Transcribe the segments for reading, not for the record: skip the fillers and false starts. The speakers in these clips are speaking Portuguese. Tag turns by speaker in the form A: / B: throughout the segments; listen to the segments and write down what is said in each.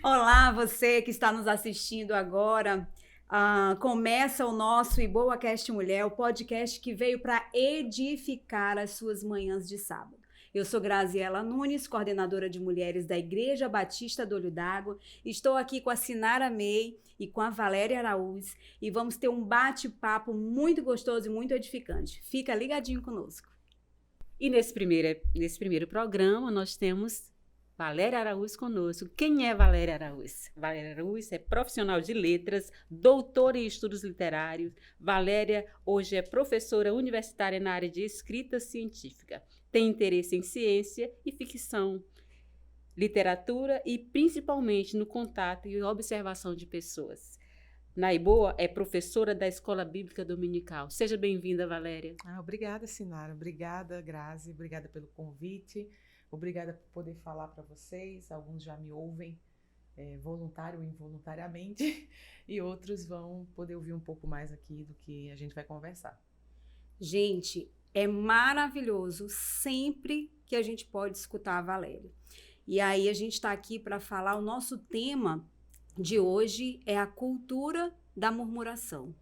A: Olá, você que está nos assistindo agora. Começa o nosso IboaCast Mulher, o podcast que veio para edificar as suas manhãs de sábado. Eu sou Graziela Nunes, coordenadora de mulheres da Igreja Batista do Olho d'Água. Estou aqui com a Sinara May e com a Valéria Araúz e vamos ter um bate-papo muito gostoso e muito edificante. Fica ligadinho conosco.
B: E nesse primeiro programa nós temos Valéria Araúz conosco. Quem é Valéria Araúz? Valéria Araúz é profissional de letras, doutora em estudos literários. Valéria hoje é professora universitária na área de escrita científica. Tem interesse em ciência e ficção, literatura e principalmente no contato e observação de pessoas. Na Iboa é professora da Escola Bíblica Dominical. Seja bem-vinda, Valéria.
C: Obrigada, Sinara. Obrigada, Grazi. Obrigada pelo convite. Obrigada por poder falar para vocês. Alguns já me ouvem voluntário ou involuntariamente e outros vão poder ouvir um pouco mais aqui do que a gente vai conversar.
A: Gente, é maravilhoso sempre que a gente pode escutar a Valéria. E aí a gente está aqui para falar, o nosso tema de hoje é a cultura da murmuração.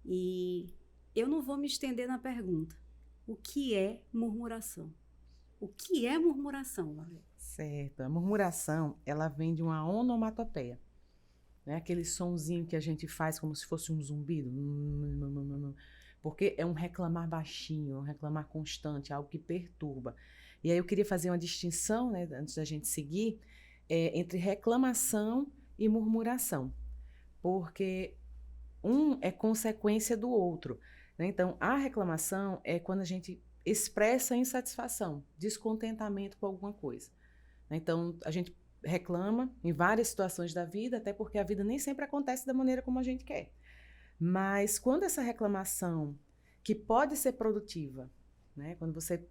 A: E eu não vou me estender na pergunta. O que é murmuração? O que é murmuração, Valéria?
C: Certo. A murmuração, ela vem de uma onomatopeia. Né? Aquele sonzinho que a gente faz como se fosse um zumbido. Porque é um reclamar baixinho, um reclamar constante, algo que perturba. E aí eu queria fazer uma distinção, né, antes da gente seguir, entre reclamação e murmuração. Porque um é consequência do outro. Né? Então, a reclamação é quando a gente expressa insatisfação, descontentamento com alguma coisa. Né? Então, a gente reclama em várias situações da vida, até porque a vida nem sempre acontece da maneira como a gente quer. Mas quando essa reclamação, que pode ser produtiva, né? Quando você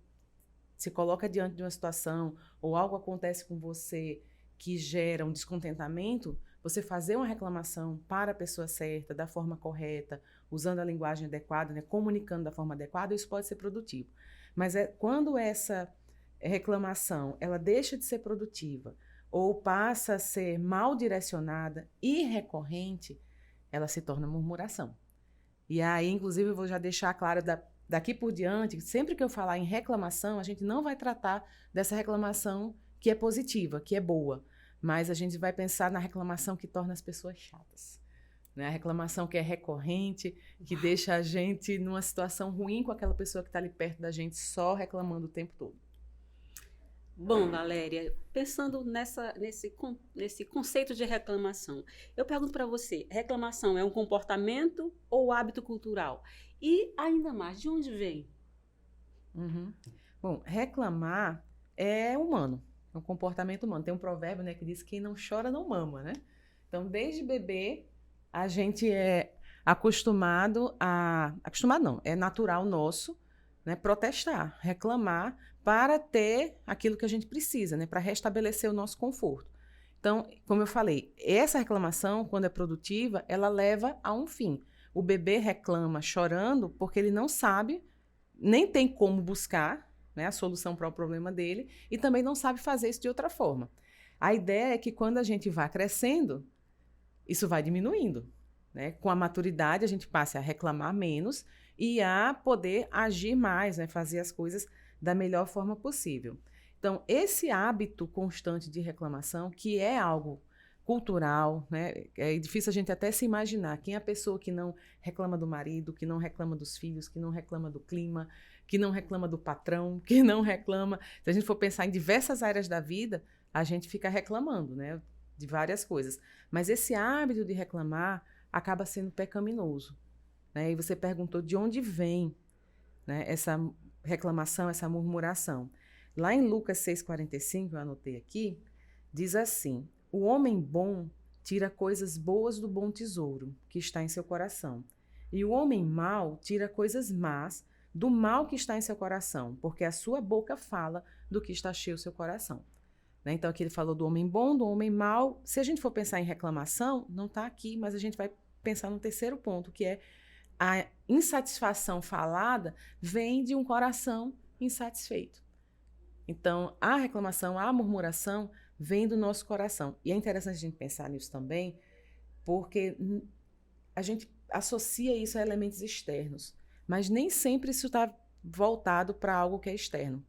C: se coloca diante de uma situação ou algo acontece com você que gera um descontentamento, você fazer uma reclamação para a pessoa certa, da forma correta, usando a linguagem adequada, né, comunicando da forma adequada, isso pode ser produtivo. Mas quando essa reclamação ela deixa de ser produtiva ou passa a ser mal direcionada e recorrente, ela se torna murmuração. E aí, inclusive, eu vou já deixar claro daqui por diante, sempre que eu falar em reclamação, a gente não vai tratar dessa reclamação que é positiva, que é boa. Mas a gente vai pensar na reclamação que torna as pessoas chatas. Né? A reclamação que é recorrente, que deixa a gente numa situação ruim com aquela pessoa que está ali perto da gente, só reclamando o tempo todo.
B: Bom, Valéria, pensando nesse conceito de reclamação, eu pergunto para você, reclamação é um comportamento ou hábito cultural? E ainda mais, de onde vem?
C: Uhum. Bom, reclamar é humano. É um comportamento humano. Tem um provérbio, né, que diz que quem não chora não mama, né? Então, desde bebê, a gente é acostumado a... Acostumado não, é natural nosso, né, protestar, reclamar para ter aquilo que a gente precisa, né, para restabelecer o nosso conforto. Então, como eu falei, essa reclamação, quando é produtiva, ela leva a um fim. O bebê reclama chorando porque ele não sabe, nem tem como buscar, né, a solução para o problema dele, e também não sabe fazer isso de outra forma. A ideia é que quando a gente vai crescendo, isso vai diminuindo. Né? Com a maturidade, a gente passe a reclamar menos e a poder agir mais, né, fazer as coisas da melhor forma possível. Então, esse hábito constante de reclamação, que é algo cultural, né? É difícil a gente até se imaginar quem é a pessoa que não reclama do marido, que não reclama dos filhos, que não reclama do clima, que não reclama do patrão, que não reclama... Se a gente for pensar em diversas áreas da vida, a gente fica reclamando, né, de várias coisas. Mas esse hábito de reclamar acaba sendo pecaminoso. Né? E você perguntou de onde vem, né, essa reclamação, essa murmuração. Lá em Lucas 6,45, eu anotei aqui, diz assim: o homem bom tira coisas boas do bom tesouro que está em seu coração. E o homem mau tira coisas más do mal que está em seu coração, porque a sua boca fala do que está cheio o seu coração. Né? Então, aqui ele falou do homem bom, do homem mau. Se a gente for pensar em reclamação, não está aqui, mas a gente vai pensar no terceiro ponto, que é a insatisfação falada vem de um coração insatisfeito. Então, a reclamação, a murmuração vem do nosso coração. E é interessante a gente pensar nisso também, porque a gente associa isso a elementos externos, mas nem sempre isso está voltado para algo que é externo.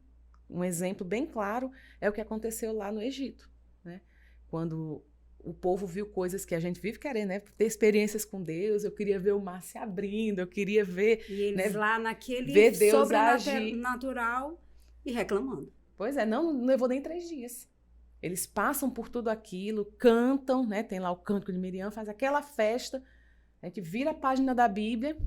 C: Um exemplo bem claro é o que aconteceu lá no Egito, né? Quando o povo viu coisas que a gente vive querendo, né? Ter experiências com Deus, eu queria ver o mar se abrindo, eu queria ver...
A: E eles
C: né?
A: lá naquele
C: Ver Deus agir.
A: sobrenatural e reclamando.
C: Pois é, não levou nem 3 dias. Eles passam por tudo aquilo, cantam, né? Tem lá o Cântico de Miriam, faz aquela festa, a gente vira a página da Bíblia,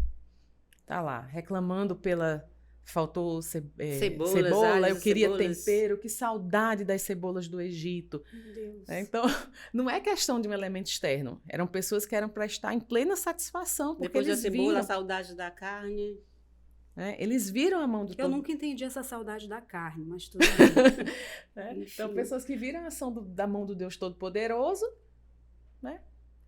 C: tá lá, reclamando pela... Faltou cebola, eu queria
B: cebolas.
C: tempero, que saudade das cebolas do Egito.
A: Meu Deus.
C: Então, não é questão de um elemento externo. Eram pessoas que eram para estar em plena satisfação, porque
B: Depois da
C: eles
B: cebola,
C: viram.
B: a saudade da carne.
C: Né? Eles viram a mão do
A: Eu
C: todo.
A: nunca entendi essa saudade da carne, mas tudo bem.
C: Né?
A: Enfim.
C: Então, pessoas que viram a ação da mão do Deus Todo-Poderoso, né?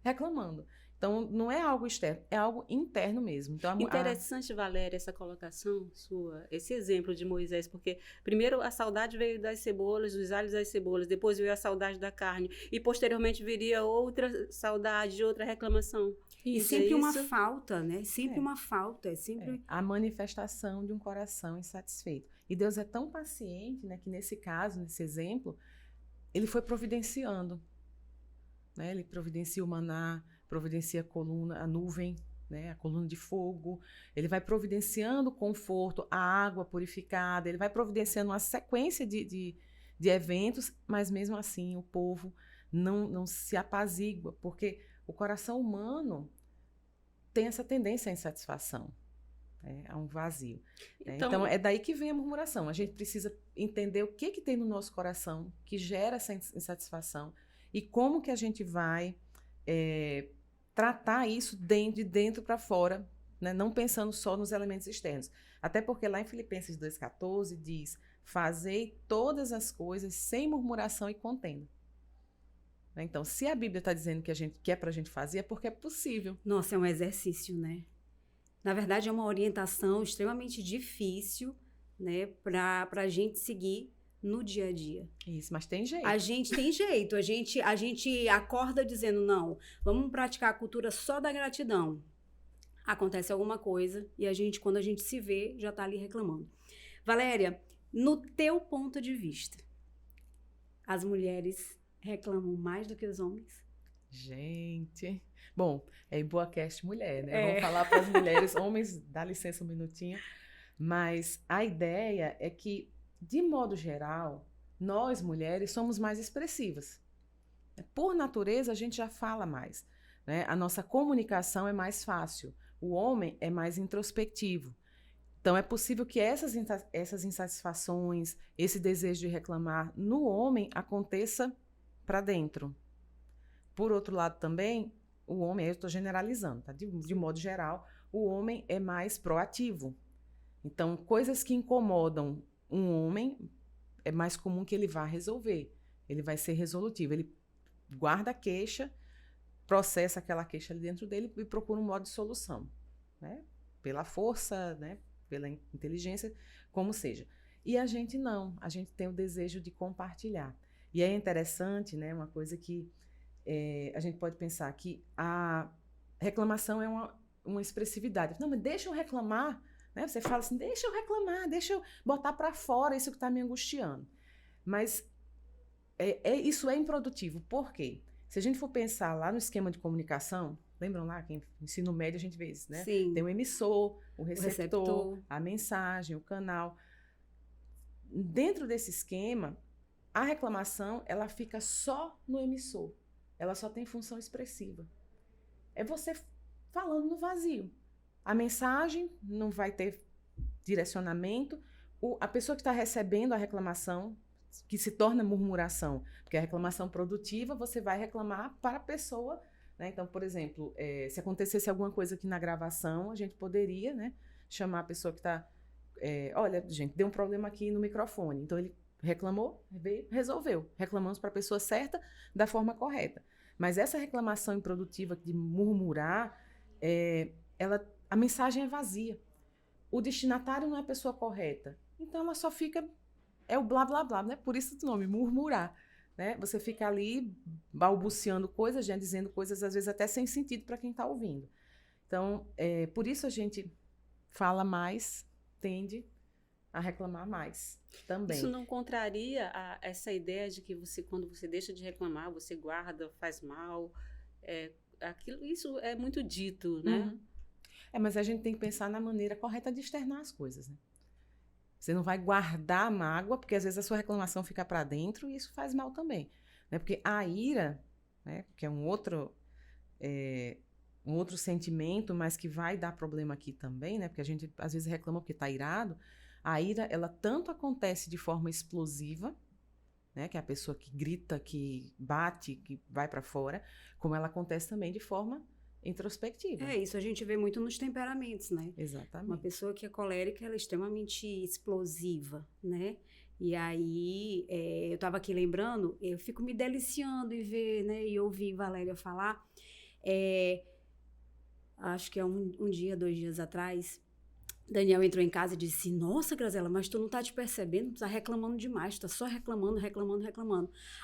C: Reclamando. Então, não é algo externo, é algo interno mesmo. Então,
B: Interessante, Valéria, essa colocação sua, esse exemplo de Moisés, porque primeiro a saudade veio das cebolas, dos alhos das cebolas, depois veio a saudade da carne, e posteriormente viria outra saudade, outra reclamação.
A: E
B: Isso
A: sempre
B: é
A: uma
B: isso?
A: falta, né? Sempre
C: É.
A: uma falta, é sempre...
C: a manifestação de um coração insatisfeito. E Deus é tão paciente, né, que nesse caso, nesse exemplo, ele foi providenciando. Né? Ele providencia o maná, providencia a coluna, a nuvem, né? A coluna de fogo. Ele vai providenciando o conforto, a água purificada. Ele vai providenciando uma sequência de eventos, mas mesmo assim o povo não se apazigua, porque o coração humano tem essa tendência à insatisfação, né? A um vazio. Né? Então, é daí que vem a murmuração. A gente precisa entender o que tem no nosso coração que gera essa insatisfação e como que a gente vai tratar isso de dentro para fora, né? Não pensando só nos elementos externos. Até porque lá em Filipenses 2,14 diz: fazei todas as coisas sem murmuração e contenda. Então, se a Bíblia está dizendo que é para a gente fazer, é porque é possível.
A: Nossa, é um exercício, né? Na verdade, é uma orientação extremamente difícil, né? Para a gente seguir no dia a dia.
C: Isso, mas tem jeito.
A: A gente tem jeito, a gente acorda dizendo, não, vamos praticar a cultura só da gratidão. Acontece alguma coisa e quando a gente se vê, já está ali reclamando. Valéria, no teu ponto de vista, as mulheres reclamam mais do que os homens?
C: Gente, bom, é BoaCast mulher, né?
A: É.
C: Vamos falar para as mulheres, homens, dá licença um minutinho. Mas a ideia é que, de modo geral, nós mulheres somos mais expressivas. Por natureza, a gente já fala mais, né? A nossa comunicação é mais fácil. O homem é mais introspectivo. Então, é possível que essas insatisfações, esse desejo de reclamar no homem aconteça para dentro. Por outro lado também, o homem, eu estou generalizando, tá? De modo geral, o homem é mais proativo. Então, coisas que incomodam um homem, é mais comum que ele vá resolver. Ele vai ser resolutivo. Ele guarda a queixa, processa aquela queixa ali dentro dele e procura um modo de solução, né? Pela força, né? Pela inteligência, como seja. E a gente não. A gente tem o desejo de compartilhar. E é interessante, né? Uma coisa que a gente pode pensar que a reclamação é uma expressividade. Não, mas deixa eu reclamar. Né? Você fala assim, deixa eu reclamar, deixa eu botar para fora isso que está me angustiando. Mas isso é improdutivo. Por quê? Se a gente for pensar lá no esquema de comunicação, lembram lá que em ensino médio a gente vê isso, né?
A: Sim.
C: Tem o emissor, o receptor, a mensagem, o canal. Dentro desse esquema, a reclamação, ela fica só no emissor. Ela só tem função expressiva. É você falando no vazio. A mensagem não vai ter direcionamento. A pessoa que está recebendo a reclamação, que se torna murmuração, porque a reclamação produtiva, você vai reclamar para a pessoa, né? Então, por exemplo, se acontecesse alguma coisa aqui na gravação, a gente poderia, né, chamar a pessoa que está... olha, gente, deu um problema aqui no microfone. Então, ele reclamou, resolveu. Reclamamos para a pessoa certa, da forma correta. Mas essa reclamação improdutiva de murmurar, a mensagem é vazia. O destinatário não é a pessoa correta. Então, ela só fica... É o blá, blá, blá, né? Por isso o nome, murmurar. né? Você fica ali balbuciando coisas, já dizendo coisas às vezes até sem sentido para quem está ouvindo. Então, por isso a gente fala mais, tende a reclamar mais também.
B: Isso não contraria essa ideia de que você, quando você deixa de reclamar, você guarda, faz mal? Isso é muito dito, né?
C: Uhum. Mas a gente tem que pensar na maneira correta de externar as coisas, né? Você não vai guardar a mágoa, porque às vezes a sua reclamação fica para dentro e isso faz mal também, né? Porque a ira, né, que é um outro sentimento, mas que vai dar problema aqui também, né? Porque a gente às vezes reclama porque está irado. A ira, ela tanto acontece de forma explosiva, né? Que é a pessoa que grita, que bate, que vai para fora, como ela acontece também de forma introspectiva.
A: Isso a gente vê muito nos temperamentos, né?
C: Exatamente.
A: Uma pessoa que é colérica, ela é extremamente explosiva, né? E aí, eu estava aqui lembrando, eu fico me deliciando em ver, né? E ouvir Valéria falar. Acho que é um dia, 2 dias atrás, Daniel entrou em casa e disse: nossa, Graziela, mas tu não tá te percebendo, tu tá reclamando demais, tu tá só reclamando.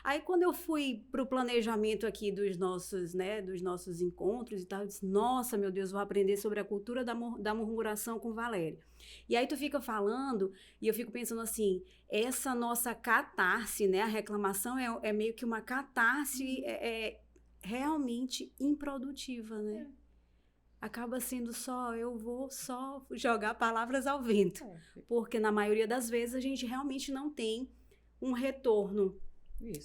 A: Aí quando eu fui pro planejamento aqui dos nossos encontros e tal, eu disse: nossa, meu Deus, vou aprender sobre a cultura da murmuração com Valéria. E aí tu fica falando e eu fico pensando assim, essa nossa catarse, né, a reclamação é meio que uma catarse realmente improdutiva, né? Acaba sendo eu vou só jogar palavras ao vento. Porque na maioria das vezes a gente realmente não tem um retorno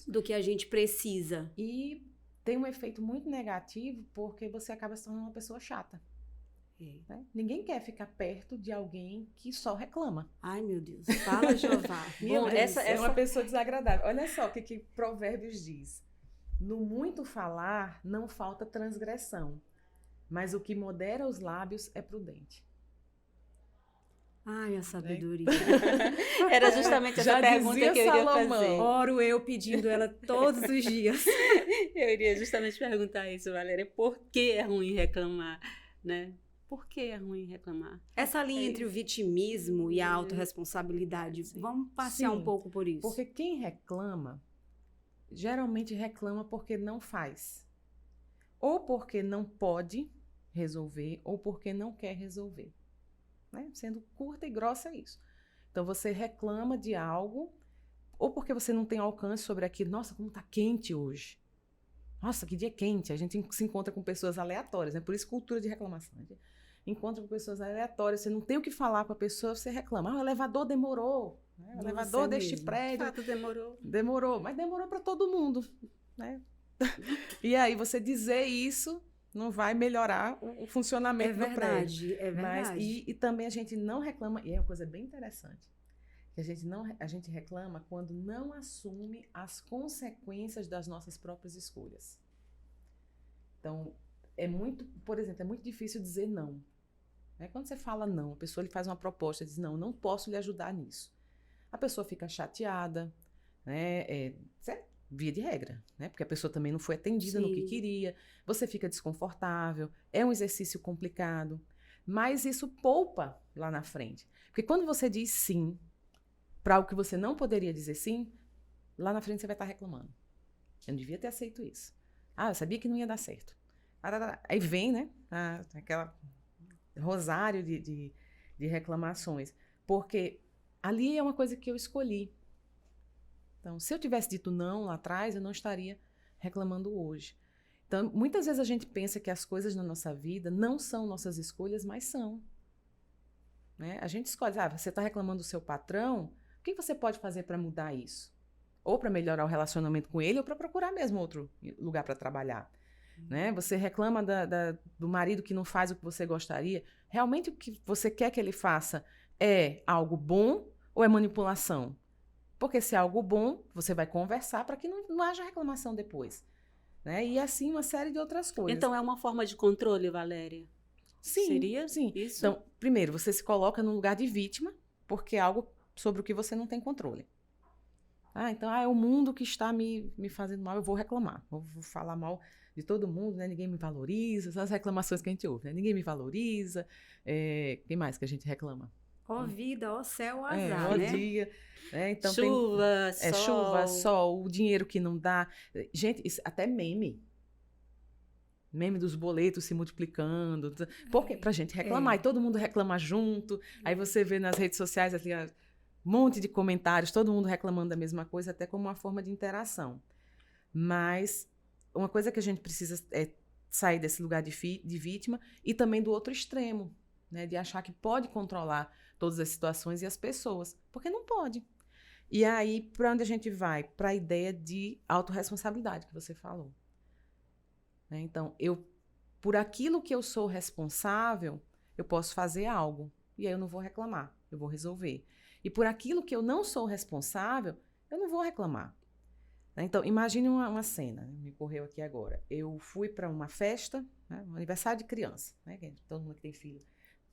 A: do que a gente precisa.
C: E tem um efeito muito negativo porque você acaba se tornando uma pessoa chata. Né? Ninguém quer ficar perto de alguém que só reclama.
A: Ai, meu Deus. Fala, Jeová.
C: Bom, essa é uma pessoa desagradável. Olha só o que Provérbios diz. No muito falar, não falta transgressão. Mas o que modera os lábios é prudente.
A: Ai, a sabedoria.
B: Era justamente essa pergunta que eu iria fazer.
A: Oro eu pedindo ela todos os dias.
B: Eu iria justamente perguntar isso, Valéria. Por que é ruim reclamar, né? Por que é ruim reclamar?
A: Essa linha entre o vitimismo e a autorresponsabilidade. Vamos passear um pouco por isso.
C: Porque quem reclama, geralmente reclama porque não faz. Ou porque não pode resolver, ou porque não quer resolver. Né? Sendo curta e grossa é isso. Então, você reclama de algo, ou porque você não tem alcance sobre aquilo. Nossa, como tá quente hoje. Nossa, que dia quente. A gente se encontra com pessoas aleatórias, né? Por isso, cultura de reclamação. A gente encontra com pessoas aleatórias, você não tem o que falar com a pessoa, você reclama. O elevador demorou. Né? O elevador deste prédio...
B: De fato, demorou.
C: Demorou, mas demorou para todo mundo. Né? E aí, você dizer isso não vai melhorar o funcionamento do prédio.
A: É verdade.
C: Mas, e também a gente não reclama, e é uma coisa bem interessante, que a gente reclama quando não assume as consequências das nossas próprias escolhas. Então, por exemplo, é muito difícil dizer não. Né? Quando você fala não, a pessoa lhe faz uma proposta, diz não posso lhe ajudar nisso. A pessoa fica chateada, né? Via de regra, né? Porque a pessoa também não foi atendida no que queria, você fica desconfortável, é um exercício complicado, mas isso poupa lá na frente. Porque quando você diz sim para algo que você não poderia dizer sim, lá na frente você vai estar reclamando. Eu não devia ter aceito isso. Eu sabia que não ia dar certo. Aí vem, né? Aquela rosário de reclamações. Porque ali é uma coisa que eu escolhi. Então, se eu tivesse dito não lá atrás, eu não estaria reclamando hoje. Então, muitas vezes a gente pensa que as coisas na nossa vida não são nossas escolhas, mas são. Né? A gente escolhe, você está reclamando do seu patrão, o que você pode fazer para mudar isso? Ou para melhorar o relacionamento com ele, ou para procurar mesmo outro lugar para trabalhar. Né? Você reclama do marido que não faz o que você gostaria. Realmente o que você quer que ele faça é algo bom ou é manipulação? Porque se é algo bom, você vai conversar para que não haja reclamação depois. Né? E assim uma série de outras coisas.
B: Então é uma forma de controle, Valéria?
C: Sim.
B: Seria
C: sim.
B: Isso?
C: Então, primeiro, você se coloca no lugar de vítima, porque é algo sobre o que você não tem controle. Então, é o mundo que está me fazendo mal, eu vou reclamar. Vou falar mal de todo mundo, né? Ninguém me valoriza, essas reclamações que a gente ouve, né? Ninguém me valoriza. Quem mais que a gente reclama?
A: Ó vida, ó céu, ó
C: É,
A: azar,
C: ó
A: né?
C: dia. Então
B: Chuva,
C: tem
B: sol.
C: chuva, sol, o dinheiro que não dá. Gente, isso, até meme. Meme dos boletos se multiplicando. Porque pra gente reclamar. E todo mundo reclama junto. Aí você vê nas redes sociais assim, um monte de comentários, todo mundo reclamando da mesma coisa, até como uma forma de interação. Mas uma coisa que a gente precisa é sair desse lugar de vítima e também do outro extremo, né? De achar que pode controlar todas as situações e as pessoas. Porque não pode. E aí, para onde a gente vai? Para a ideia de autorresponsabilidade que você falou. Né? Então, por aquilo que eu sou responsável, eu posso fazer algo. E aí eu não vou reclamar, eu vou resolver. E por aquilo que eu não sou responsável, eu não vou reclamar. Né? Então, imagine uma cena, né? Me ocorreu aqui agora. Eu fui para uma festa, né? Um aniversário de criança. Né? Todo mundo que tem filho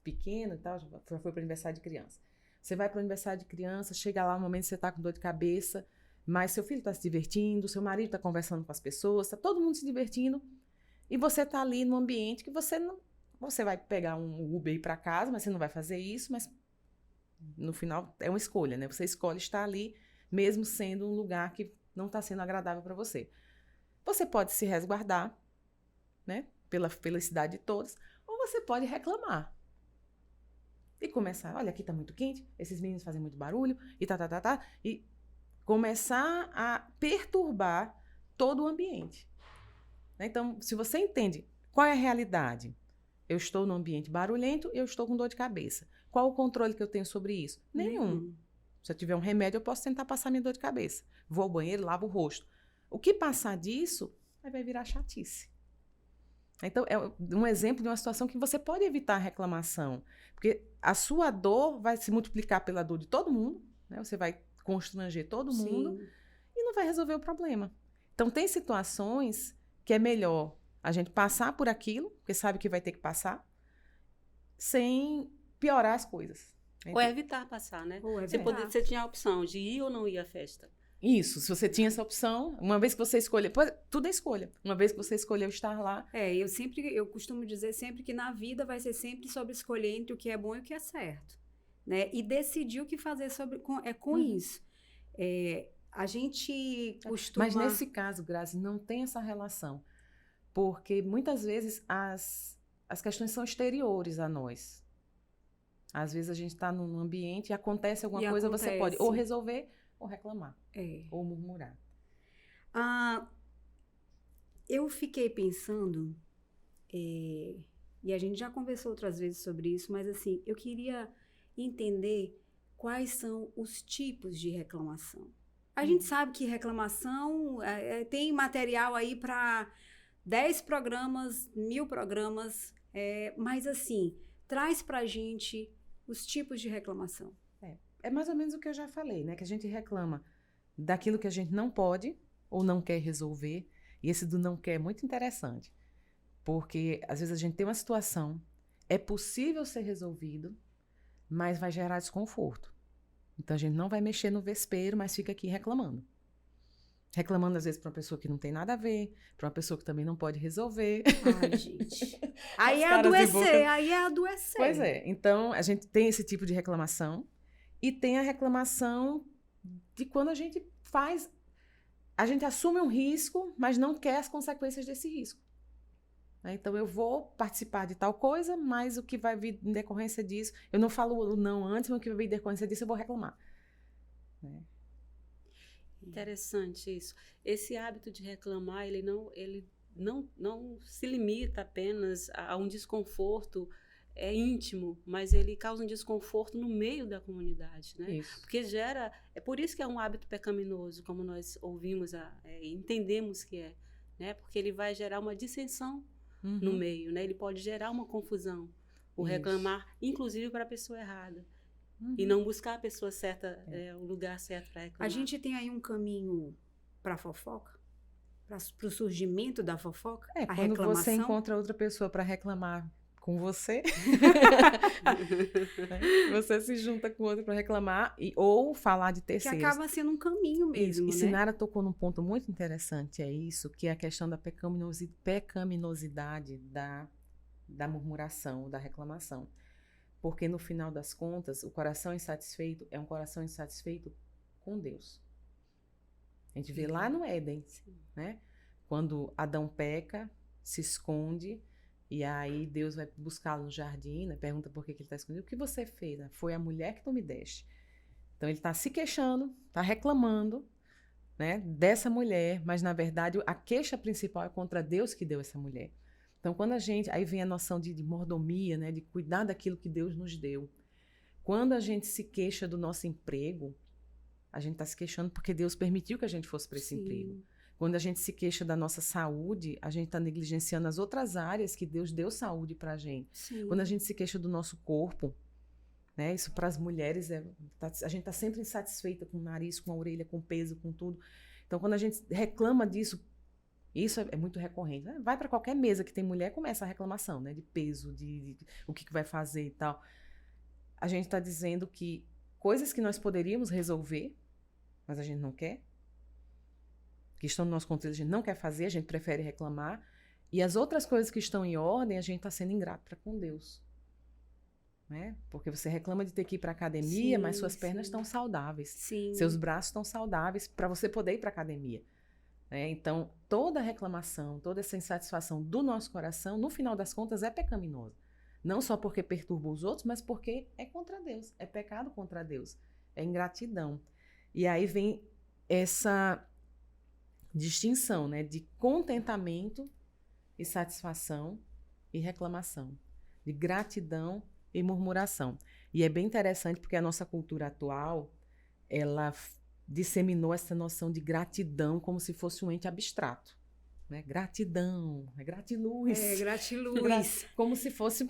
C: pequeno e tal, já foi para o aniversário de criança. Você vai para o aniversário de criança, chega lá, no momento que você está com dor de cabeça, mas seu filho está se divertindo, seu marido está conversando com as pessoas, está todo mundo se divertindo, e você está ali num ambiente que você não... Você vai pegar um Uber e ir para casa, mas você não vai fazer isso, mas no final é uma escolha, né? Você escolhe estar ali, mesmo sendo um lugar que não está sendo agradável para você. Você pode se resguardar, né? Pela felicidade de todos, ou você pode reclamar. E começar, olha, aqui tá muito quente, esses meninos fazem muito barulho, e e começar a perturbar todo o ambiente. Então, se você entende qual é a realidade, eu estou num ambiente barulhento e eu estou com dor de cabeça. Qual o controle que eu tenho sobre isso? Nenhum. Se eu tiver um remédio, eu posso tentar passar minha dor de cabeça. Vou ao banheiro, lavo o rosto. O que passar disso, aí vai virar chatice. Então, é um exemplo de uma situação que você pode evitar a reclamação. Porque a sua dor vai se multiplicar pela dor de todo mundo, né? Você vai constranger todo mundo. Sim. E não vai resolver o problema. Então, tem situações que é melhor a gente passar por aquilo, porque sabe que vai ter que passar, sem piorar as coisas.
B: Ou evitar passar, né? Você tinha a opção de ir ou não ir à festa.
C: Isso, se você tinha essa opção, uma vez que você escolheu, tudo é escolha. Uma vez que você escolheu estar lá.
A: Eu costumo dizer sempre que na vida vai ser sempre sobre escolher entre o que é bom e o que é certo, né? E decidir o que fazer com isso. A gente costuma...
C: Mas nesse caso, Grazi, não tem essa relação, porque muitas vezes as questões são exteriores a nós. Às vezes a gente está num ambiente e acontece alguma coisa, você pode ou resolver ou reclamar, ou murmurar.
A: Eu fiquei pensando, e a gente já conversou outras vezes sobre isso, mas assim, eu queria entender quais são os tipos de reclamação. A gente sabe que reclamação tem material aí para 10 programas, 1000 programas, mas assim, traz pra gente os tipos de reclamação.
C: É mais ou menos o que eu já falei, né? Que a gente reclama daquilo que a gente não pode ou não quer resolver. E esse do não quer é muito interessante. Porque, às vezes, a gente tem uma situação, é possível ser resolvido, mas vai gerar desconforto. Então, a gente não vai mexer no vespeiro, mas fica aqui reclamando. Reclamando, às vezes, para uma pessoa que não tem nada a ver, para uma pessoa que também não pode resolver.
A: Ai, gente. Aí é adoecer.
C: Pois é. Então, a gente tem esse tipo de reclamação. E tem a reclamação de quando a gente faz... A gente assume um risco, mas não quer as consequências desse risco. Então, eu vou participar de tal coisa, mas o que vai vir em decorrência disso... Eu não falo o não antes, mas o que vai vir em decorrência disso, eu vou reclamar.
B: Interessante isso. Esse hábito de reclamar, ele não se limita apenas a um desconforto íntimo, mas ele causa um desconforto no meio da comunidade, né?
C: Isso.
B: Porque é por isso que é um hábito pecaminoso, como nós ouvimos entendemos que é, né? Porque ele vai gerar uma dissensão no meio, né? Ele pode gerar uma confusão, reclamar, inclusive para a pessoa errada. E não buscar a pessoa certa, o lugar certo para reclamar.
A: A gente tem aí um caminho para a fofoca? Para o surgimento da fofoca? A
C: quando
A: reclamação?
C: Você encontra outra pessoa para reclamar com você, você se junta com outra para reclamar ou falar de terceiros.
A: Que acaba sendo um caminho mesmo,
C: E Sinara tocou num ponto muito interessante, que é a questão da pecaminosidade da murmuração, da reclamação. Porque no final das contas, o coração insatisfeito é um coração insatisfeito com Deus. A gente vê lá no Éden, né? Quando Adão peca, se esconde, e aí Deus vai buscá-lo no jardim, né? Pergunta por que ele está escondido. O que você fez? Foi a mulher que tu me deste. Então ele está se queixando, está reclamando, né, dessa mulher, mas na verdade a queixa principal é contra Deus que deu essa mulher. Então quando aí vem a noção de mordomia, né, de cuidar daquilo que Deus nos deu. Quando a gente se queixa do nosso emprego, a gente está se queixando porque Deus permitiu que a gente fosse para esse emprego. Quando a gente se queixa da nossa saúde, a gente está negligenciando as outras áreas que Deus deu saúde para a gente.
A: Sim.
C: Quando a gente se queixa do nosso corpo, né, isso para as mulheres, a gente está sempre insatisfeita com o nariz, com a orelha, com o peso, com tudo. Então, quando a gente reclama disso, isso é muito recorrente. Né? Vai para qualquer mesa que tem mulher, começa a reclamação, né, de peso, de o que vai fazer e tal. A gente está dizendo que coisas que nós poderíamos resolver, mas a gente não quer, que estão no nosso controle, a gente não quer fazer, a gente prefere reclamar. E as outras coisas que estão em ordem, a gente está sendo ingrato para com Deus. Né? Porque você reclama de ter que ir para a academia, mas suas pernas estão saudáveis.
A: Sim.
C: Seus braços estão saudáveis para você poder ir para a academia. Né? Então, toda reclamação, toda essa insatisfação do nosso coração, no final das contas, é pecaminosa. Não só porque perturba os outros, mas porque é contra Deus. É pecado contra Deus. É ingratidão. E aí vem essa distinção, né, de contentamento e satisfação e reclamação, de gratidão e murmuração. E é bem interessante porque a nossa cultura atual, ela disseminou essa noção de gratidão como se fosse um ente abstrato. Né? Gratidão, gratiluz.
A: Gratiluz.
C: Como se fosse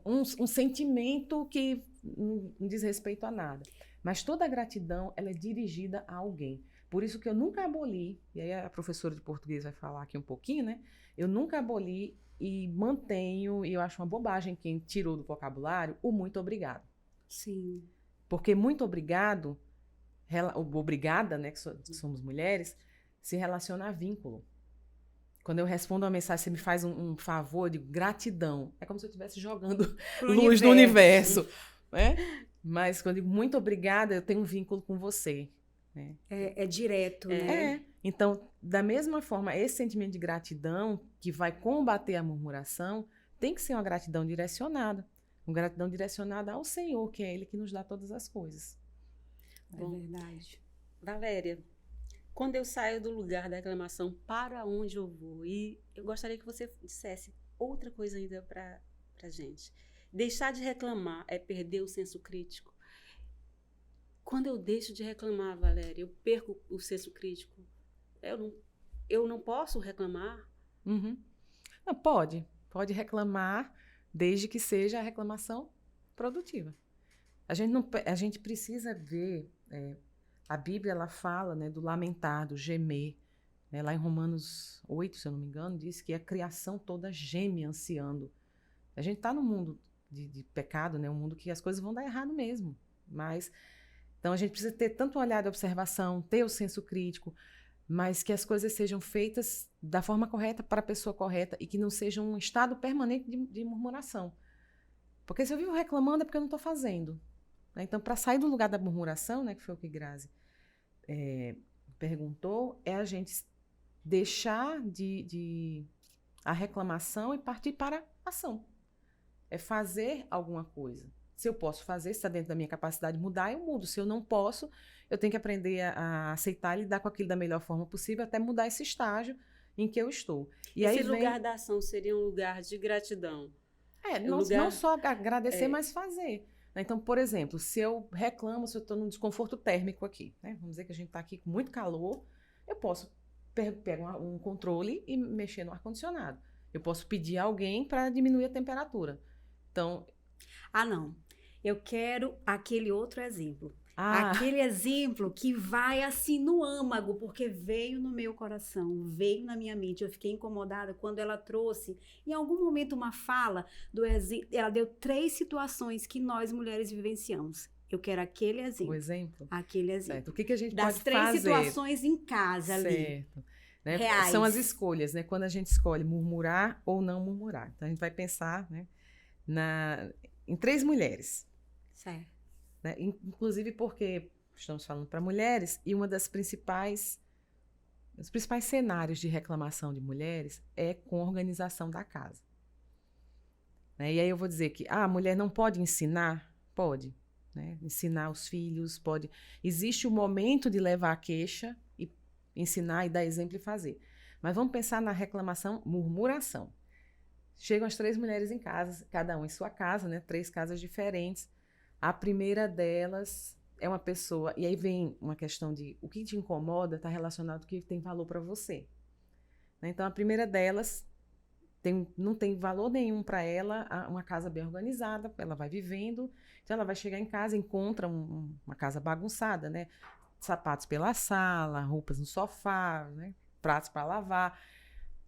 C: um sentimento que não diz respeito a nada. Mas toda a gratidão, ela é dirigida a alguém. Por isso que eu nunca aboli, e aí a professora de português vai falar aqui um pouquinho, né? Eu nunca aboli e mantenho, e eu acho uma bobagem quem tirou do vocabulário, o muito obrigado.
A: Sim.
C: Porque muito obrigado, obrigada, né, que somos mulheres, se relaciona a vínculo. Quando eu respondo uma mensagem, você me faz um favor de gratidão. É como se eu estivesse jogando luz no universo. Né? Mas quando eu digo muito obrigada, eu tenho um vínculo com você. Né?
A: É direto, né?
C: Então, da mesma forma, esse sentimento de gratidão que vai combater a murmuração tem que ser uma gratidão direcionada. Uma gratidão direcionada ao Senhor, que é Ele que nos dá todas as coisas.
A: Bom, é verdade.
B: Valéria, quando eu saio do lugar da reclamação, para onde eu vou? E eu gostaria que você dissesse outra coisa ainda para a gente. Deixar de reclamar é perder o senso crítico? Quando eu deixo de reclamar, Valéria, eu perco o senso crítico. Eu não posso reclamar?
C: Uhum. Não, pode reclamar, desde que seja a reclamação produtiva. A gente precisa ver, a Bíblia ela fala, né, do lamentar, do gemer. Né, lá em Romanos 8, se eu não me engano, diz que a criação toda geme ansiando. A gente está num mundo de pecado, né, um mundo que as coisas vão dar errado mesmo. Mas então, a gente precisa ter tanto um olhar de observação, ter o senso crítico, mas que as coisas sejam feitas da forma correta, para a pessoa correta, e que não seja um estado permanente de murmuração. Porque se eu vivo reclamando é porque eu não estou fazendo. Né? Então, para sair do lugar da murmuração, né, que foi o que Grazi perguntou, é a gente deixar a reclamação e partir para a ação. É fazer alguma coisa. Se eu posso fazer, se está dentro da minha capacidade de mudar, eu mudo. Se eu não posso, eu tenho que aprender a aceitar e lidar com aquilo da melhor forma possível até mudar esse estágio em que eu estou. E
B: esse lugar da ação seria um lugar de gratidão?
C: Não só agradecer, mas fazer. Então, por exemplo, se eu reclamo, se eu estou num desconforto térmico aqui, né? Vamos dizer que a gente está aqui com muito calor, eu posso pegar um controle e mexer no ar-condicionado. Eu posso pedir a alguém para diminuir a temperatura. Então...
A: não. Eu quero aquele outro exemplo. Aquele exemplo que vai assim no âmago, porque veio no meu coração, veio na minha mente. Eu fiquei incomodada quando ela trouxe, em algum momento, uma fala do exemplo. Ela deu 3 situações que nós mulheres vivenciamos. Eu quero aquele exemplo.
C: O exemplo?
A: Aquele exemplo.
C: Certo. O que a gente
A: das
C: pode fazer?
A: Das 3 situações em casa ali.
C: Certo. Né?
A: Reais.
C: São as escolhas, né? Quando a gente escolhe murmurar ou não murmurar. Então, a gente vai pensar, né, em 3 mulheres.
A: Certo.
C: Né? Inclusive porque estamos falando para mulheres e os principais cenários de reclamação de mulheres é com a organização da casa. Né? E aí eu vou dizer que a mulher não pode ensinar? Pode. Né? Ensinar os filhos, pode. Existe o momento de levar a queixa e ensinar e dar exemplo e fazer. Mas vamos pensar na reclamação, murmuração. Chegam as 3 mulheres em casa, cada uma em sua casa, né? 3 casas diferentes. A primeira delas é uma pessoa, e aí vem uma questão de o que te incomoda está relacionado com o que tem valor para você. Né? Então, a primeira delas não tem valor nenhum para ela, uma casa bem organizada, ela vai vivendo, então ela vai chegar em casa, encontra uma casa bagunçada, né? Sapatos pela sala, roupas no sofá, né? Pratos para lavar.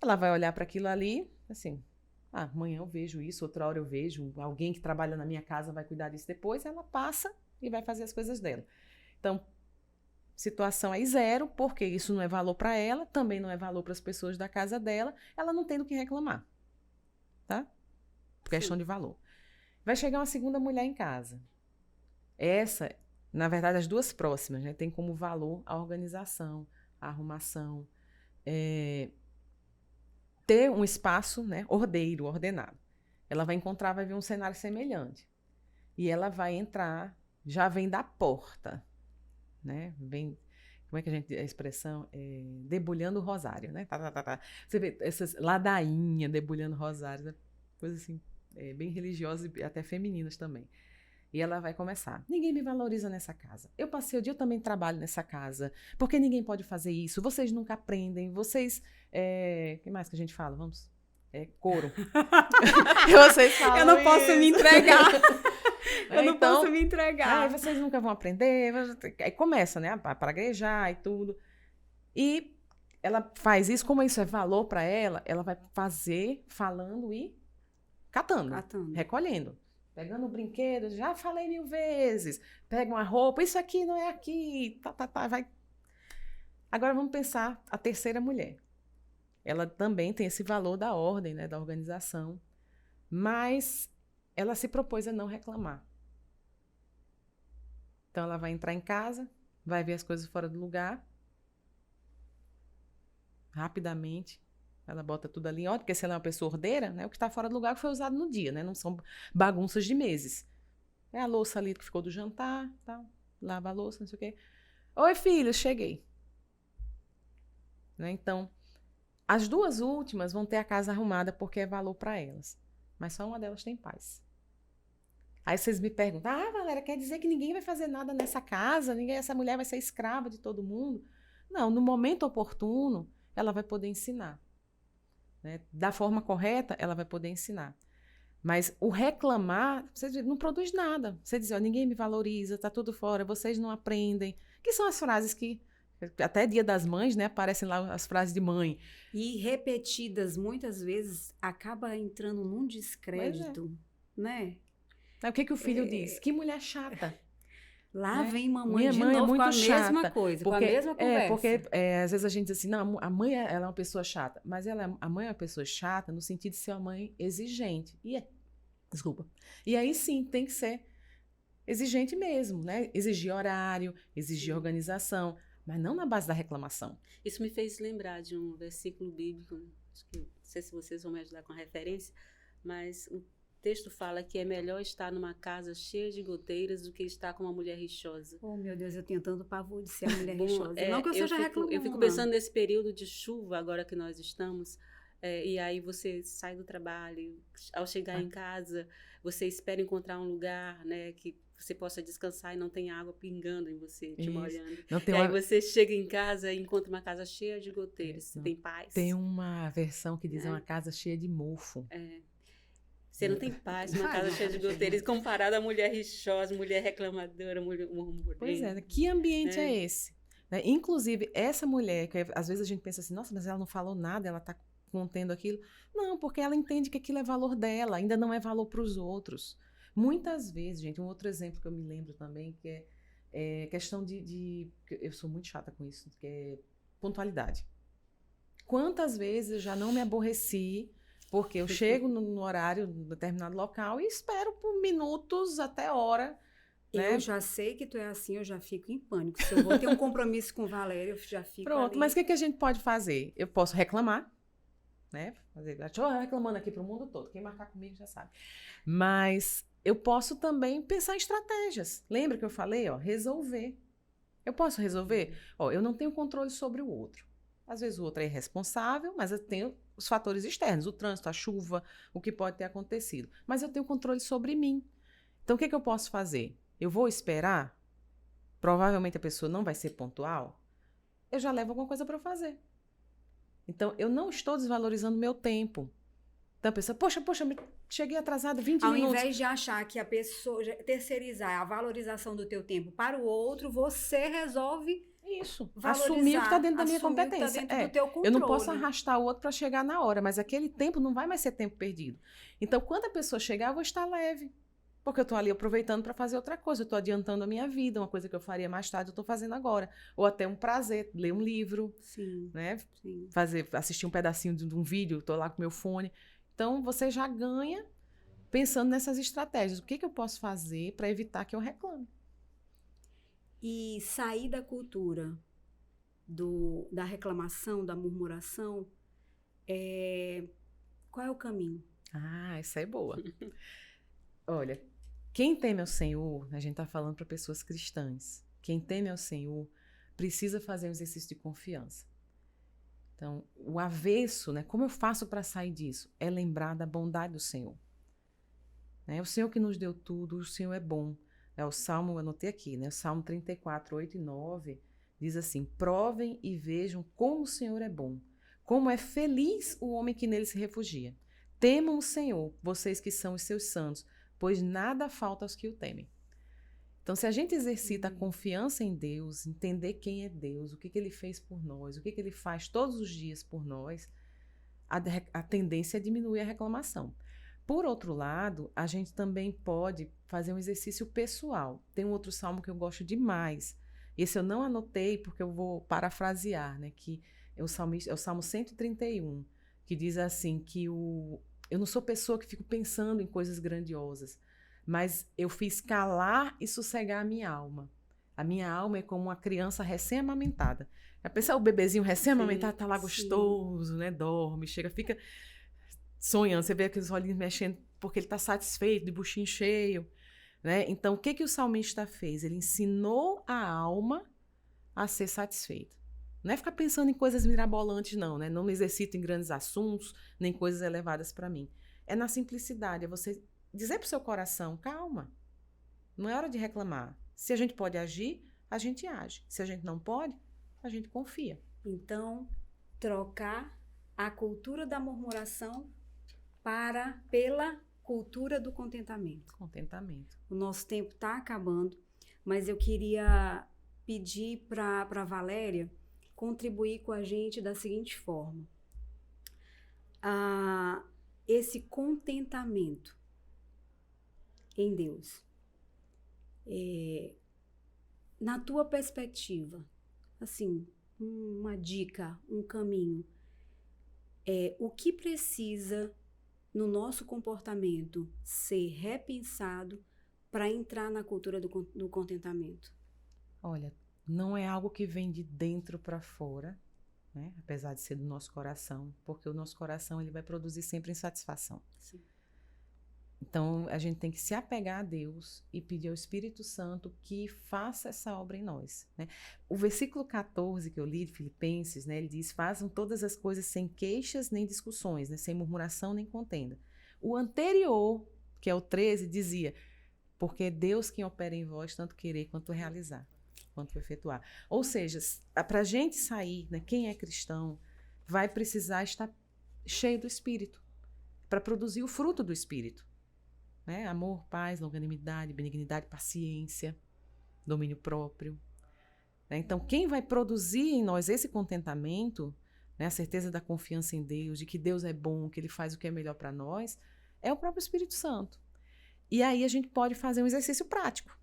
C: Ela vai olhar para aquilo ali, assim, amanhã eu vejo isso, outra hora eu vejo, alguém que trabalha na minha casa vai cuidar disso depois, ela passa e vai fazer as coisas dela. Então, situação aí 0, porque isso não é valor para ela, também não é valor para as pessoas da casa dela, ela não tem do que reclamar, tá? Questão de valor. Vai chegar uma segunda mulher em casa. Essa, na verdade, as 2 próximas, né, tem como valor a organização, a arrumação, ter um espaço, né, ordenado. Ela vai encontrar, vai ver um cenário semelhante. E ela vai entrar, já vem da porta, né? Vem, como é que a expressão? Debulhando o rosário, né? Você vê essas ladainha, debulhando rosário, né? Coisa assim, bem religiosa e até femininas também. E ela vai começar. Ninguém me valoriza nessa casa. Eu passei o dia, eu também trabalho nessa casa. Porque ninguém pode fazer isso. Vocês nunca aprendem. Vocês... O que mais que a gente fala? Vamos... Couro. Vocês falam
A: Eu não posso me entregar. Eu não
C: então,
A: posso me entregar.
C: Vocês nunca vão aprender. Aí começa, né? A praguejar e tudo. E ela faz isso. Como isso é valor para ela, ela vai fazer falando e catando. Recolhendo. Pegando o brinquedo, já falei 1000 vezes. Pega uma roupa, isso aqui não é aqui. Vai. Agora vamos pensar a terceira mulher. Ela também tem esse valor da ordem, né, da organização. Mas ela se propôs a não reclamar. Então ela vai entrar em casa, vai ver as coisas fora do lugar. Rapidamente. Ela bota tudo ali em ordem, porque se ela é uma pessoa ordeira, né, o que está fora do lugar foi usado no dia, né? Não são bagunças de meses. É a louça ali que ficou do jantar, tá? Lava a louça, não sei o quê. Oi, filhos, cheguei. Né? Então, as 2 últimas vão ter a casa arrumada porque é valor para elas. Mas só uma delas tem paz. Aí vocês me perguntam, Valéria, quer dizer que ninguém vai fazer nada nessa casa? Essa mulher vai ser escrava de todo mundo? Não, no momento oportuno, ela vai poder ensinar. Né? Da forma correta, ela vai poder ensinar. Mas o reclamar, você não produz nada. Você diz, ninguém me valoriza, tá tudo fora, vocês não aprendem. Que são as frases que, até Dia das Mães, né, aparecem lá as frases de mãe.
A: E repetidas muitas vezes, acaba entrando num descrédito, né?
C: O que o filho diz? Que mulher chata.
A: Lá vem mamãe
C: Minha
A: de
C: mãe
A: novo
C: é muito
A: com a
C: chata,
A: mesma coisa, com a mesma conversa.
C: Porque às vezes a gente diz assim, não, a mãe ela é uma pessoa chata. Mas a mãe é uma pessoa chata no sentido de ser uma mãe exigente. Desculpa. E aí sim, tem que ser exigente mesmo, né? Exigir horário, exigir organização, mas não na base da reclamação.
B: Isso me fez lembrar de um versículo bíblico, acho que, não sei se vocês vão me ajudar com a referência, mas o texto fala que é melhor estar numa casa cheia de goteiras do que estar com uma mulher rixosa.
A: Oh, meu Deus, eu tenho tanto pavor de ser a mulher rixosa. Não que eu seja reclamando.
B: Eu fico pensando nesse período de chuva, agora que nós estamos, e aí você sai do trabalho, ao chegar em casa, você espera encontrar um lugar, né, que você possa descansar e não tem água pingando em você, te molhando. Aí você chega em casa e encontra uma casa cheia de goteiras, tem paz.
C: Tem uma versão que diz uma casa cheia de mofo.
B: Você não tem paz numa casa cheia de goteiras comparada à mulher rixosa, mulher reclamadora, mulher murmurenta.
C: Pois é, que ambiente é esse? Né? Inclusive, essa mulher, que às vezes a gente pensa assim, nossa, mas ela não falou nada, ela está contendo aquilo. Não, porque ela entende que aquilo é valor dela, ainda não é valor para os outros. Muitas vezes, gente, um outro exemplo que eu me lembro também, que é questão de... Eu sou muito chata com isso, que é pontualidade. Quantas vezes eu já não me aborreci Porque eu chego no horário, no determinado local e espero por minutos até hora. Né?
A: Eu já sei que tu é assim, eu já fico em pânico. Se eu vou ter um compromisso com Valéria, eu já fico
C: Pronto,
A: ali.
C: mas o que a gente pode fazer? Eu posso reclamar, né? Estou reclamando aqui para o mundo todo. Quem marcar comigo já sabe. Mas eu posso também pensar em estratégias. Lembra que eu falei? Resolver. Eu posso resolver? Eu não tenho controle sobre o outro. Às vezes o outro é irresponsável, mas eu tenho os fatores externos, o trânsito, a chuva, o que pode ter acontecido. Mas eu tenho controle sobre mim. Então, o que eu posso fazer? Eu vou esperar? Provavelmente a pessoa não vai ser pontual. Eu já levo alguma coisa para fazer. Então, eu não estou desvalorizando o meu tempo. Então, a pessoa, poxa, cheguei atrasada 20 minutos.
A: Ao invés de achar que a pessoa, terceirizar a valorização do teu tempo para o outro, você resolve
C: isso. Assumir o que está dentro da minha
A: O
C: competência.
A: que tá dentro do teu controle.
C: Eu não posso arrastar o outro para chegar na hora, mas aquele tempo não vai mais ser tempo perdido. Então, quando a pessoa chegar, eu vou estar leve. Porque eu estou ali aproveitando para fazer outra coisa. Eu estou adiantando a minha vida, uma coisa que eu faria mais tarde, eu estou fazendo agora. Ou até um prazer, ler um livro.
A: Sim,
C: né?
A: Sim.
C: Assistir um pedacinho de um vídeo, estou lá com meu fone. Então, você já ganha pensando nessas estratégias. O que eu posso fazer para evitar que eu reclame?
A: E sair da cultura da reclamação, da murmuração, qual é o caminho?
C: Essa é boa. Olha, quem teme ao Senhor, a gente está falando para pessoas cristãs, quem teme ao Senhor precisa fazer um exercício de confiança. Então, o avesso, né? Como eu faço para sair disso? É lembrar da bondade do Senhor. Né? O Senhor que nos deu tudo, o Senhor é bom. O Salmo, eu anotei aqui, né? O Salmo 34, 8 e 9, diz assim: provem e vejam como o Senhor é bom, como é feliz o homem que nele se refugia. Temam o Senhor, vocês que são os seus santos, pois nada falta aos que o temem. Então, se a gente exercita a confiança em Deus, entender quem é Deus, o que Ele fez por nós, o que Ele faz todos os dias por nós, a tendência é diminuir a reclamação. Por outro lado, a gente também pode fazer um exercício pessoal. Tem um outro salmo que eu gosto demais. Esse eu não anotei porque eu vou parafrasear, né? Que é o Salmo 131, que diz assim, que eu não sou pessoa que fico pensando em coisas grandiosas, mas eu fiz calar e sossegar a minha alma. A minha alma é como uma criança recém-amamentada. Já pensou o bebezinho recém-amamentado, tá lá gostoso, né? Dorme, chega, fica sonhando. Você vê aqueles olhinhos mexendo porque ele tá satisfeito, de buchinho cheio, né? Então, o que o salmista fez? Ele ensinou a alma a ser satisfeita. Não é ficar pensando em coisas mirabolantes, não, né? Não me exercito em grandes assuntos, nem coisas elevadas para mim. É na simplicidade, é você dizer pro seu coração, calma, não é hora de reclamar. Se a gente pode agir, a gente age. Se a gente não pode, a gente confia.
A: Então, trocar a cultura da murmuração pela cultura do contentamento.
C: Contentamento.
A: O nosso tempo está acabando, mas eu queria pedir para a Valéria contribuir com a gente da seguinte forma. Esse contentamento em Deus, na tua perspectiva, assim, uma dica, um caminho, o que precisa no nosso comportamento ser repensado para entrar na cultura do contentamento?
C: Olha, não é algo que vem de dentro para fora, né? Apesar de ser do nosso coração, porque o nosso coração ele vai produzir sempre insatisfação.
A: Sim.
C: Então, a gente tem que se apegar a Deus e pedir ao Espírito Santo que faça essa obra em nós, né? O versículo 14 que eu li de Filipenses, né, ele diz, façam todas as coisas sem queixas nem discussões, né, sem murmuração nem contenda. O anterior, que é o 13, dizia, porque é Deus quem opera em vós tanto querer quanto realizar, quanto efetuar. Ou seja, para a gente sair, né, quem é cristão, vai precisar estar cheio do Espírito, para produzir o fruto do Espírito. Né? Amor, paz, longanimidade, benignidade, paciência, domínio próprio. Né? Então, quem vai produzir em nós esse contentamento, né, a certeza da confiança em Deus, de que Deus é bom, que Ele faz o que é melhor para nós, é o próprio Espírito Santo. E aí a gente pode fazer um exercício prático.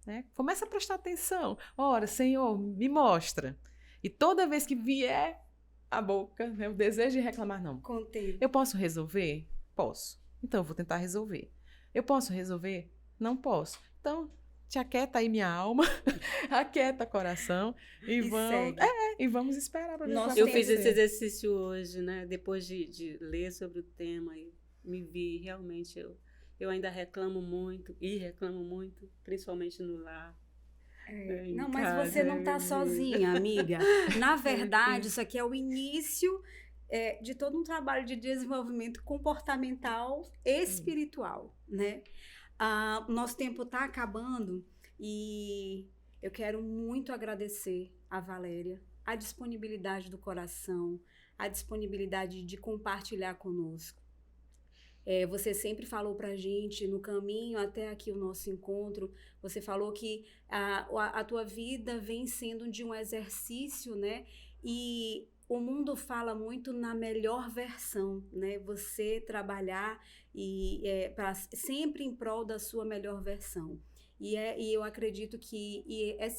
C: Né? Começa a prestar atenção. Ora, Senhor, me mostra. E toda vez que vier a boca, né? O desejo de reclamar, não.
A: Contei.
C: Eu posso resolver? Posso. Então, eu vou tentar resolver. Eu posso resolver? Não posso. Então, te aquieta aí minha alma, aquieta coração e vamos,
A: segue.
C: e vamos esperar para ver
A: Nós
C: o que vai
B: Eu fiz esse
C: acontecer.
B: exercício hoje, né? Depois de ler sobre o tema e me vi, realmente, eu ainda reclamo muito, principalmente no lar. Em
A: Não, mas
B: casa,
A: você não está
B: menina.
A: sozinha, amiga. Na verdade, isso aqui é o início de todo um trabalho de desenvolvimento comportamental e espiritual, né? O nosso tempo está acabando e eu quero muito agradecer a Valéria, a disponibilidade do coração, a disponibilidade de compartilhar conosco. Você sempre falou pra gente, no caminho até aqui o nosso encontro, você falou que a tua vida vem sendo de um exercício, né? E o mundo fala muito na melhor versão, né? Você trabalhar sempre em prol da sua melhor versão. E eu acredito que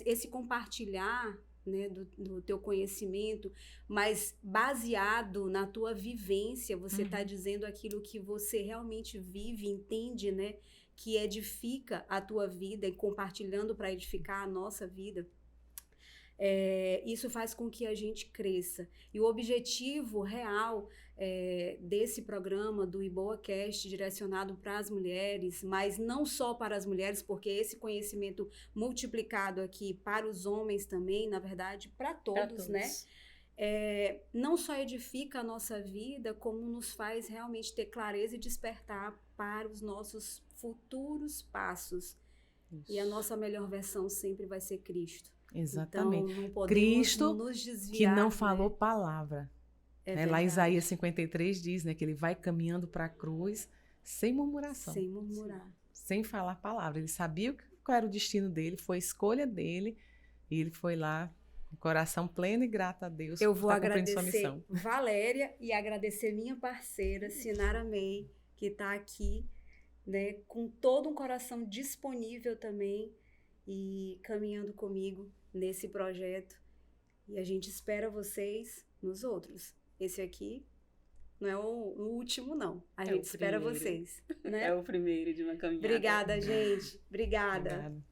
A: esse compartilhar, né, do teu conhecimento, mas baseado na tua vivência, você está dizendo aquilo que você realmente vive, entende, né, que edifica a tua vida e compartilhando para edificar a nossa vida. Isso faz com que a gente cresça. E o objetivo real desse programa do IboaCast, direcionado para as mulheres, mas não só para as mulheres, porque esse conhecimento multiplicado aqui para os homens também, na verdade, para todos, né? Não só edifica a nossa vida, como nos faz realmente ter clareza e despertar para os nossos futuros passos. Isso. E a nossa melhor versão sempre vai ser Cristo.
C: Exatamente.
A: Então, não podemos
C: Cristo
A: nos desviar,
C: que não falou
A: né?
C: palavra. Lá em Isaías 53 diz, né, que ele vai caminhando para a cruz sem murmuração.
A: Sem murmurar.
C: Sem falar palavra. Ele sabia qual era o destino dele, foi a escolha dele, e ele foi lá, com o coração pleno e grato a Deus.
A: Eu vou
C: por estar cumprindo
A: agradecer
C: sua missão.
A: Valéria e agradecer minha parceira, Sinara May, que está aqui, né, com todo um coração disponível também e caminhando comigo nesse projeto. E a gente espera vocês nos outros. Esse aqui não é o último, não. A gente espera vocês. Né?
B: É o primeiro de uma caminhada.
A: Obrigada, gente. Obrigada.
C: Obrigada.